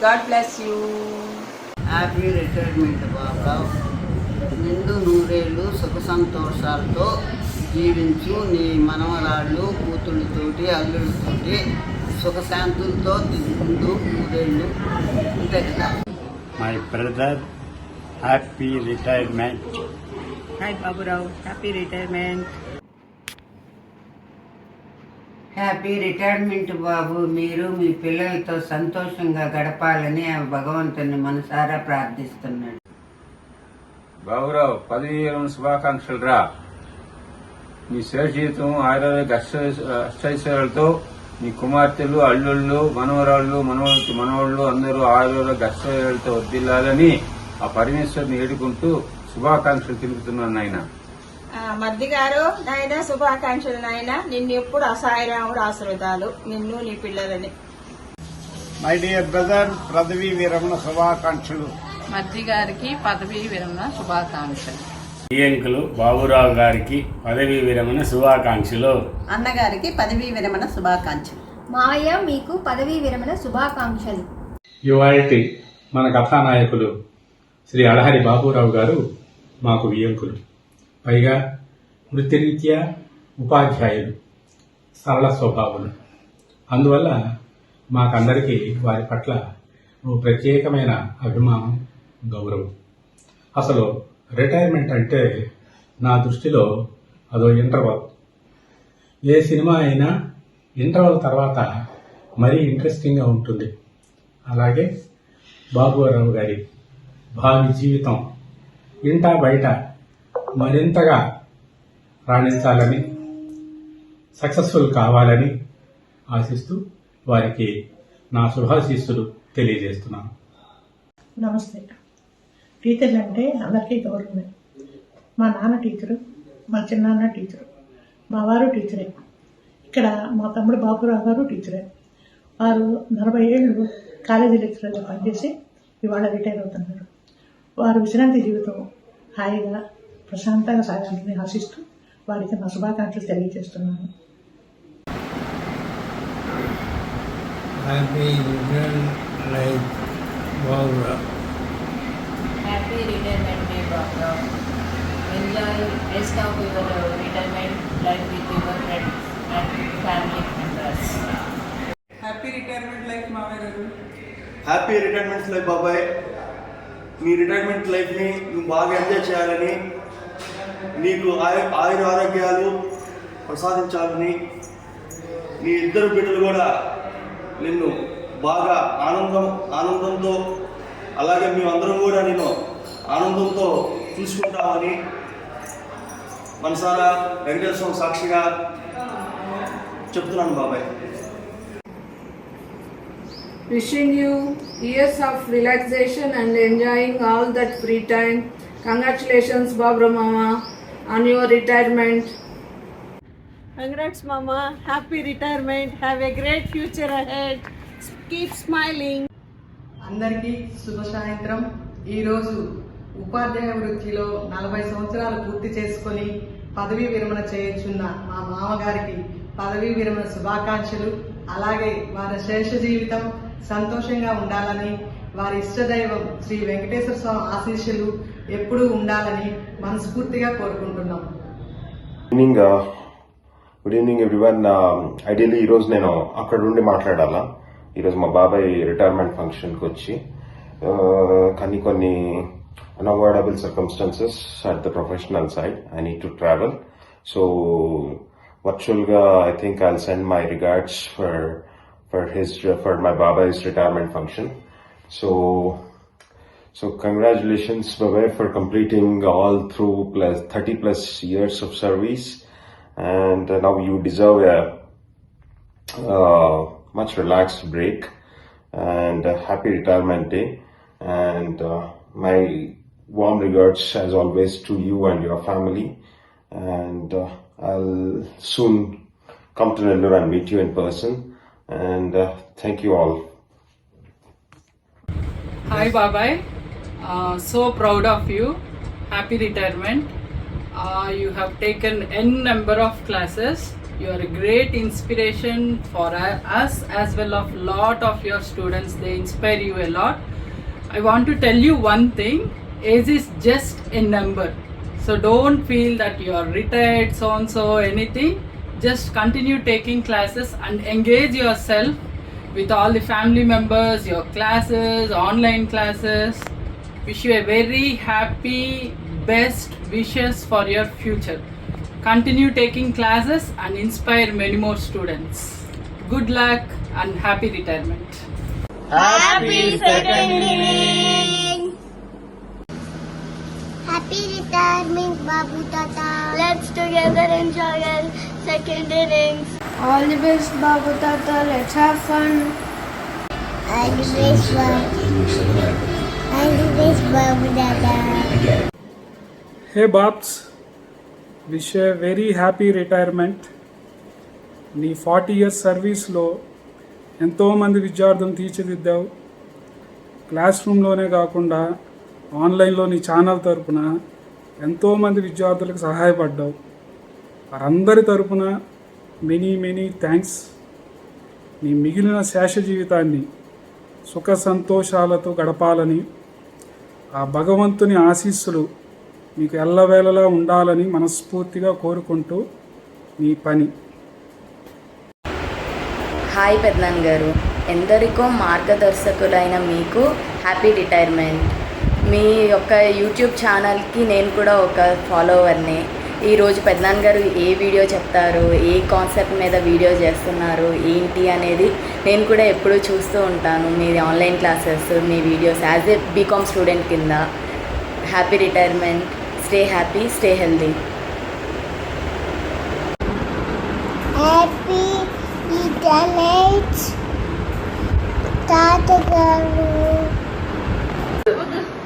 God bless you. Happy retirement Baburao. నిండు నూరేళ్ళు సుఖ సంతోషాలతో జీవించు. నీ మనవరాళ్ళు కూతుళ్ళతోటి అల్లుళ్ళతోటి సుఖశాంతులతో నిండు నూరేళ్ళు అంతే కదా. My brother, happy retirement. Hi Baburao, happy retirement. Happy retirement Babu. మీరు మీ పిల్లలతో సంతోషంగా గడపాలని ఆ భగవంతుని మనసారా ప్రార్థిస్తున్నాడు. బాబురావు, 10 విరమణ శుభాకాంక్షలు రా. మీ శేష జీవితం ఆయుర్వేద అష్టైశ్వర్యాలతో మీ కుమార్తెలు, అల్లుళ్ళు, మనవరాళ్ళు, మనవాళ్ళు అందరూ ఆయుర్వేద అష్టైశ్వర్యాలతో వర్ధిల్లాలని ఆ పరమేశ్వరుని ఏడుకుంటూ శుభాకాంక్షలు తెలుపుతున్నాను నాయన. మద్ది గారు, నాయన శుభాకాంక్షలు నాయన. నిన్ను ఎప్పుడు అసాయిరాముడు ఆశీర్వాదాలు, నిన్ను నీ పిల్లలని. మై డియర్ బ్రదర్, పదవీ విరమణ శుభాకాంక్షలు. మద్ది గారికి పదవీ విరమణ శుభాకాంక్షలు. ప్రియంకులు బాబురావు గారికి పదవీ విరమణ శుభాకాంక్షలు. అన్నగారికి పదవీ విరమణ శుభాకాంక్షలు. మాయ మీకు పదవీ విరమణ శుభాకాంక్షలు. ఇవాల్టి మన కథానాయకులు శ్రీ అలహరి బాబురావు గారు మాకు వియంకులు, పైగా వృత్తిరీత్యా ఉపాధ్యాయులు, సరళ స్వభావులు. అందువల్ల మాకందరికీ వారి పట్ల ఓ ప్రత్యేకమైన అభిమానం, గౌరవం. అసలు రిటైర్మెంట్ అంటే నా దృష్టిలో అదో ఇంటర్వల్. ఏ సినిమా అయినా ఇంటర్వల్ తర్వాత మరీ ఇంట్రెస్టింగ్గా ఉంటుంది. అలాగే బాబురావు గారి భావి జీవితం ఇంటా బయట మరింతగా రాణించాలని, సక్సెస్ఫుల్ కావాలని ఆశిస్తూ వారికి నా శుభాశీస్సులు తెలియజేస్తున్నాను. నమస్తే. టీచర్లు అంటే అందరికీ గౌరవమే. మా నాన్న టీచరు, మా చిన్నాన్న టీచరు, మా వారు టీచరే. ఇక్కడ మా తమ్ముడు బాబురావు గారు టీచరే. వారు 40 ఏళ్ళు కాలేజీ లెక్చరర్గా పనిచేసి ఇవాళ రిటైర్ అవుతున్నారు. వారు విశ్రాంతి జీవితం హాయిగా ప్రశాంతంగా సాగాలని ఆశిస్తూ వారికి నా శుభాకాంక్షలు తెలియజేస్తున్నాను. Happy retirement Baburao. Happy retirement day Baburao. Enjoy rest of your retirement life with your friends and family members. Happy retirement life మామయ్య గారు. హ్యాపీ రిటైర్మెంట్ లైఫ్ బాబాయ్. నీ రిటైర్మెంట్ లైఫ్ని నువ్వు బాగా ఎంజాయ్ చేయాలని, నీకు ఆయుర ఆరోగ్యాలు ప్రసాదించాలని, నీ ఇద్దరు బిడ్డలు కూడా నిన్ను బాగా ఆనందంతో, అలాగే మేమందరం కూడా నేను ఆనందంతో చూసుకుంటామని మనసారా వెంకటేశ్వర సాక్షిగా చెప్తున్నాను బాబాయ్. Wishing you years of relaxation and enjoying all that free time. Congratulations, Babra Mama, on your retirement. Congrats Mama, happy retirement. Have a great future ahead. Keep smiling. అందరికీ శుభ సాయంత్రం. ఈరోజు ఉపాధ్యాయ వృత్తిలో 40 సంవత్సరాలు పూర్తి చేసుకొని పదవీ విరమణ చేయుచున్న మా మామగారికి పదవీ విరమణ శుభాకాంక్షలు. అలాగే వారి శేష జీవితం సంతోషంగా ఉండాలని, వారి ఇష్టదైవం శ్రీ వెంకటేశ్వర స్వామి ఆశీస్సులు ఎప్పుడూ ఉండాలని మనస్ఫూర్తిగా కోరుకుంటున్నాం. Good evening everyone. ఐడియల్లీ ఈరోజు నేను అక్కడ నుండి మాట్లాడాలా. ఈరోజు మా బాబాయ్ రిటైర్మెంట్ ఫంక్షన్కి వచ్చి, కానీ కొన్ని unavoidable circumstances at the professional side, I need to travel. So virtually I think I'll send my regards for my baba's retirement function. So congratulations Baba for completing all through plus 30 plus years of service, and now you deserve a much relaxed break and happy retirement day, and my warm regards as always to you and your family, and I'll soon come to Nellore and meet you in person, and thank you all. Hi Babai, so proud of you. Happy retirement. You have taken n number of classes You are a great inspiration for us as well of lot of your students. They inspire you a lot. I want to tell you one thing. Age is just a number. So don't feel that you are retired, so and so, anything. Just continue taking classes and engage yourself with all the family members, your classes, online classes. Wish you a very happy, best wishes for your future. Continue taking classes and inspire many more students. Good luck and happy retirement. Happy second inning! Happy retirement, Babu Tata. Let's together enjoy our second innings. All the best, Babu Tata. Let's have fun. All the best, Babu Tata. Hey Babs, wish a very happy retirement. నీ 40 years సర్వీస్లో ఎంతోమంది విద్యార్థులను తీర్చిదిద్దావు. Class రూమ్లోనే కాకుండా ఆన్లైన్లో నీ channel తరపున ఎంతోమంది విద్యార్థులకు సహాయపడ్డావు. వారందరి తరపున మెనీ థ్యాంక్స్. నీ మిగిలిన శేష జీవితాన్ని సుఖ సంతోషాలతో గడపాలని, ఆ భగవంతుని ఆశీస్సులు మీకు ఎల్లవేళలా ఉండాలని మనస్ఫూర్తిగా కోరుకుంటూ మీ పని. హాయ్ పెద్దనాన్న గారు, ఎందరికో మార్గదర్శకులైన మీకు హ్యాపీ రిటైర్మెంట్. మీ యొక్క యూట్యూబ్ ఛానల్కి నేను కూడా ఒక ఫాలోవర్ని. ఈరోజు పెద్దనాన్న గారు ఏ వీడియో చెప్తారు, ఏ కాన్సెప్ట్ మీద వీడియో చేస్తున్నారు ఏంటి అనేది నేను కూడా ఎప్పుడూ చూస్తూ ఉంటాను. మీ ఆన్లైన్ క్లాసెస్, మీ videos as a BCom student కింద. Happy retirement. Stay happy, stay healthy. Happy retirement, Tata Garu.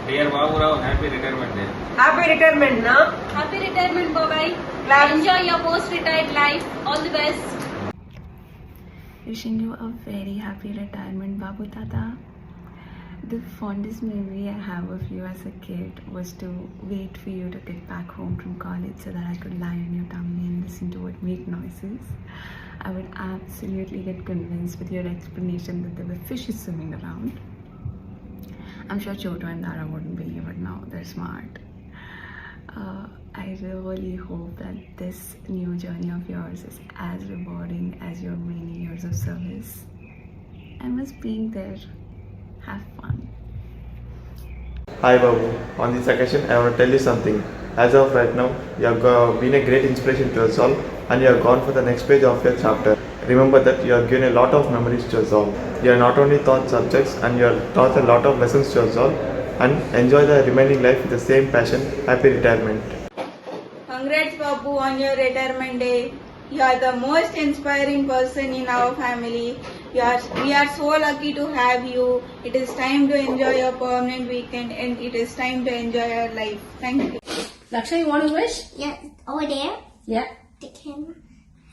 Dear Babu Rao, happy retirement day. Happy retirement, na? Happy retirement, Babai. Enjoy your post-retired life. All the best. Wishing you a very happy retirement, Babu Tata. The fondest memory I have of you as a kid was to wait for you to get back home from college so that I could lie on your tummy and listen to it make noises. I would absolutely get convinced with your explanation that there were fishes swimming around. I'm sure Chotu and Dara wouldn't believe it now. They're smart. I really hope that this new journey of yours is as rewarding as your many years of service. I miss being there. Have fun. Hi Babu, on this occasion I want to tell you something. As of right now, you have been a great inspiration to us all and you have gone for the next page of your chapter. Remember that you have given a lot of memories to us all. You have not only taught subjects and you have taught a lot of lessons to us all, and enjoy the remaining life with the same passion. Happy retirement. Congrats Babu on your retirement day. You are the most inspiring person in our family. We are so lucky to have you. It is time to enjoy your permanent weekend and it is time to enjoy your life. Thank you. Lakshay, you want to wish? Yeah, over there. Yeah. The camera.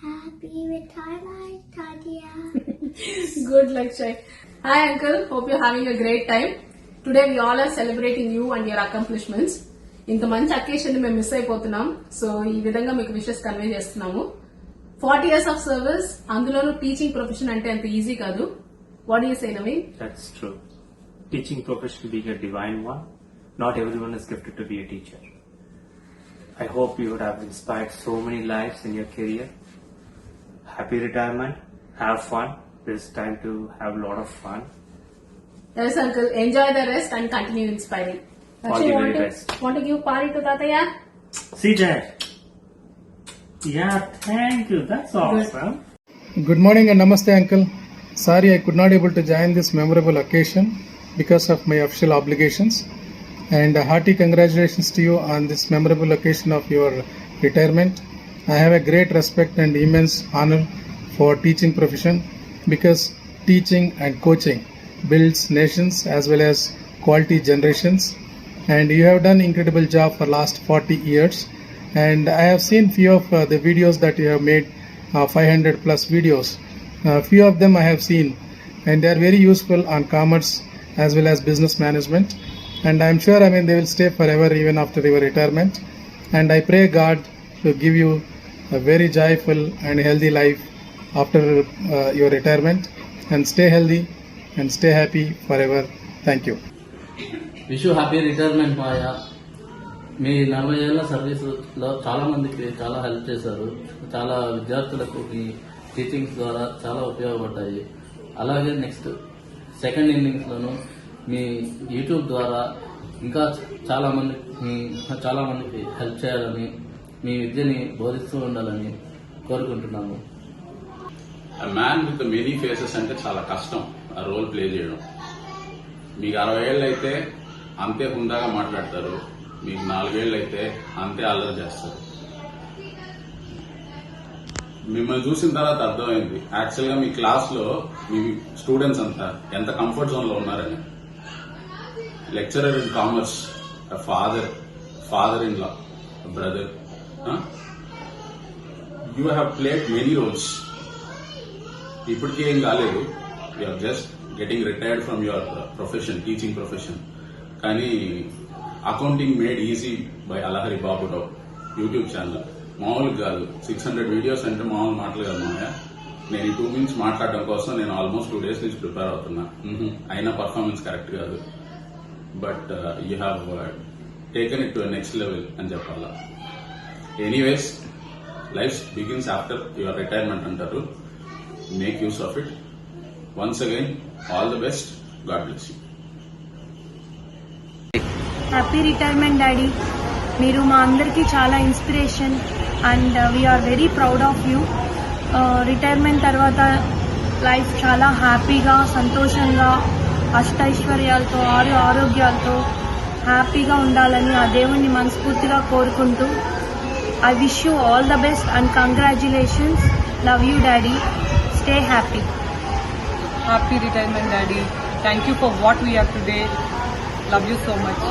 Happy retirement, Tadia. Good, Lakshay. Hi, Uncle. Hope you're having a great time. Today we all are celebrating you and your accomplishments. ఇంత మంచి occasion మేము miss అయిపోతున్నాం. So ఈ విధంగా మీకు wishes convey చేస్తున్నాము. 40 years of service, అందులోనూ teaching profession అంటే అంత ఈజీ కాదు. What do you say Naveen? That's true. Teaching profession being a divine one, not everyone is gifted to be a teacher. I hope you would have inspired so many lives in your career. Happy retirement. Have fun. It's time to have a lot of fun. Yes, Uncle. Enjoy the rest and continue inspiring. All the very best. Want to give party to Tataya? See that? Yeah, thank you. That's awesome. Good morning and namaste, Uncle. Sorry I could not able to join this memorable occasion because of my official obligations. And a hearty congratulations to you on this memorable occasion of your retirement. I have a great respect and immense honor for teaching profession because teaching and coaching builds nations as well as quality generations. And you have done incredible job for last 40 years. And I have seen few of the videos that you have made, 500 plus videos. Few of them I have seen and they are very useful on commerce as well as business management. And I am sure they will stay forever even after your retirement. And I pray God to give you a very joyful and healthy life after your retirement, and stay healthy and stay happy forever. Thank you. Wish you happy retirement మాయ. మీ 40 ఏళ్ల సర్వీస్లో చాలా మందికి చాలా help చేశారు. చాలా విద్యార్థులకు మీ టీచింగ్స్ ద్వారా చాలా ఉపయోగపడ్డాయి. అలాగే నెక్స్ట్ సెకండ్ ఇన్నింగ్స్లోనూ మీ యూట్యూబ్ ద్వారా ఇంకా చాలా మందికి హెల్ప్ చేయాలని, మీ విద్యని బోధిస్తూ ఉండాలని కోరుకుంటున్నాము. మ్యాన్ విత్ మెనీ ఫేసెస్ అంటే చాలా కష్టం ఆ రోల్ ప్లే చేయడం. మీకు 60 ఏళ్ళు అయితే అంతే హుందాగా మాట్లాడతారు, మీకు 4 ఏళ్ళు అయితే అంతే అల్లరి చేస్తారు. మిమ్మల్ని చూసిన తర్వాత అర్థమైంది యాక్చువల్గా మీ క్లాస్లో మీ స్టూడెంట్స్ అంతా ఎంత కంఫర్ట్ జోన్లో ఉన్నారని. Lecturer in commerce, father in law, brother, you have played many roles. ఇప్పటికీ ఏం కాలేదు, you are just getting retired from your profession, teaching profession. కానీ accounting made easy by Alahari Baburao YouTube channel మామూలు కాదు. 600 వీడియోస్ అంటే మామూలు మాటలు కాదు మామయ్య. నేను ఈ 2 minutes మాట్లాడడం కోసం నేను ఆల్మోస్ట్ 2 days నుంచి ప్రిపేర్ అవుతున్నా. అయినా పర్ఫార్మెన్స్ కరెక్ట్ కాదు. But you have taken it to next level అని చెప్పాలా. Anyways, life begins after your retirement అంటారు. Make use of it. Once again all the best. God bless you. Happy retirement daddy. మీరు మా అందరికీ చాలా inspiration and we are very proud of you. Retirement తర్వాత life చాలా హ్యాపీగా, సంతోషంగా, అష్టైశ్వర్యాలతో, ఆరోగ్యాలతో హ్యాపీగా ఉండాలని ఆ దేవుణ్ణి మనస్ఫూర్తిగా కోరుకుంటూ I wish you all the best and congratulations. Love you daddy. Stay happy. Happy retirement daddy. Thank you for what we are today. Love you so much.